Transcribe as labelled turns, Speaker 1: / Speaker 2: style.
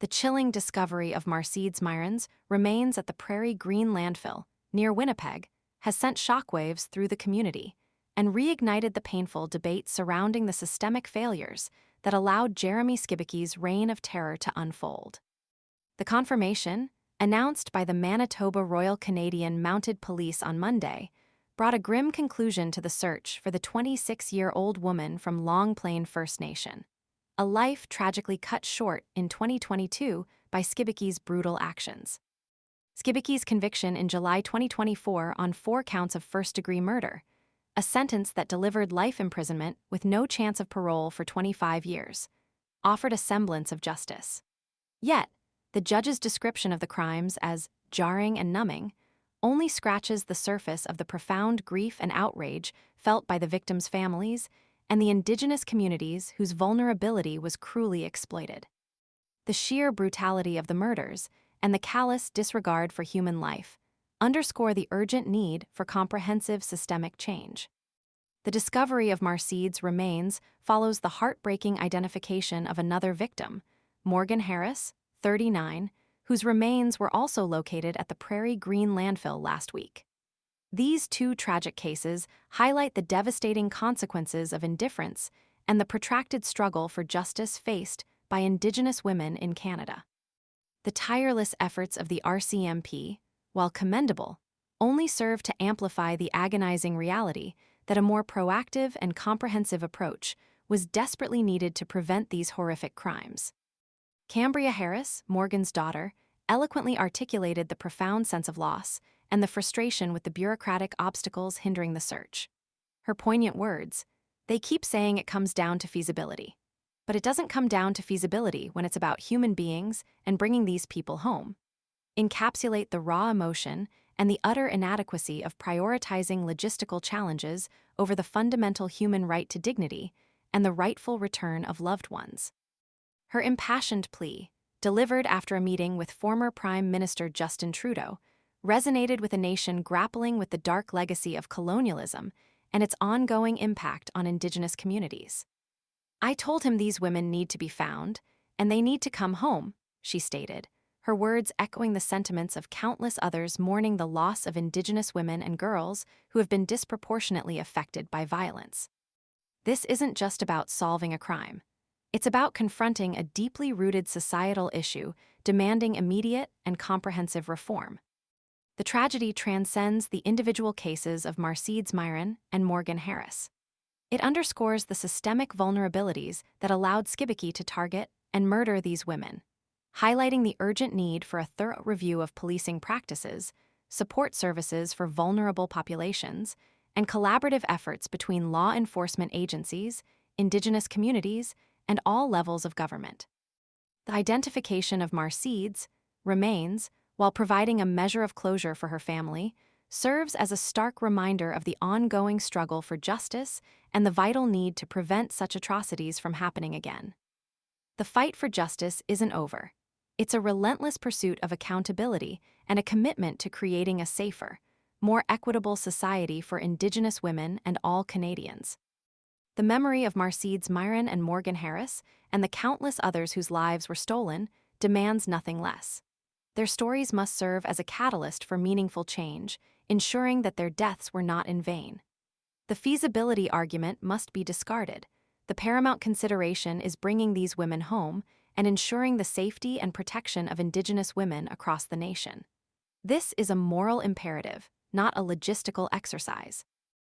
Speaker 1: The chilling discovery of Marcedes Myran's remains at the Prairie Green Landfill, near Winnipeg, has sent shockwaves through the community and reignited the painful debate surrounding the systemic failures that allowed Jeremy Skibicki's reign of terror to unfold. The confirmation, announced by the Manitoba Royal Canadian Mounted Police on Monday, brought a grim conclusion to the search for the 26-year-old woman from Long Plain First Nation, a life tragically cut short in 2022 by Skibicki's brutal actions. Skibicki's conviction in July 2024 on 4 counts of first-degree murder, a sentence that delivered life imprisonment with no chance of parole for 25 years, offered a semblance of justice. Yet, the judge's description of the crimes as jarring and numbing only scratches the surface of the profound grief and outrage felt by the victims' families and the Indigenous communities whose vulnerability was cruelly exploited. The sheer brutality of the murders and the callous disregard for human life underscore the urgent need for comprehensive systemic change. The discovery of Marcedes' remains follows the heartbreaking identification of another victim, Morgan Harris, 39, whose remains were also located at the Prairie Green Landfill last week. These 2 tragic cases highlight the devastating consequences of indifference and the protracted struggle for justice faced by Indigenous women in Canada. The tireless efforts of the RCMP, while commendable, only serve to amplify the agonizing reality that a more proactive and comprehensive approach was desperately needed to prevent these horrific crimes. Cambria Harris, Morgan's daughter, eloquently articulated the profound sense of loss and the frustration with the bureaucratic obstacles hindering the search. Her poignant words, "They keep saying it comes down to feasibility, but it doesn't come down to feasibility when it's about human beings and bringing these people home," encapsulate the raw emotion and the utter inadequacy of prioritizing logistical challenges over the fundamental human right to dignity and the rightful return of loved ones. Her impassioned plea, delivered after a meeting with former Prime Minister Justin Trudeau, resonated with a nation grappling with the dark legacy of colonialism and its ongoing impact on Indigenous communities. "I told him these women need to be found, and they need to come home," she stated, her words echoing the sentiments of countless others mourning the loss of Indigenous women and girls who have been disproportionately affected by violence. This isn't just about solving a crime. It's about confronting a deeply rooted societal issue demanding immediate and comprehensive reform. The tragedy transcends the individual cases of Marcedes Myran and Morgan Harris. It underscores the systemic vulnerabilities that allowed Skibicki to target and murder these women, highlighting the urgent need for a thorough review of policing practices, support services for vulnerable populations, and collaborative efforts between law enforcement agencies, Indigenous communities, and all levels of government. The identification of Marcedes' remains, while providing a measure of closure for her family, serves as a stark reminder of the ongoing struggle for justice and the vital need to prevent such atrocities from happening again. The fight for justice isn't over. It's a relentless pursuit of accountability and a commitment to creating a safer, more equitable society for Indigenous women and all Canadians. The memory of Marcedes Myran and Morgan Harris, and the countless others whose lives were stolen, demands nothing less. Their stories must serve as a catalyst for meaningful change, ensuring that their deaths were not in vain. The feasibility argument must be discarded. The paramount consideration is bringing these women home and ensuring the safety and protection of Indigenous women across the nation. This is a moral imperative, not a logistical exercise.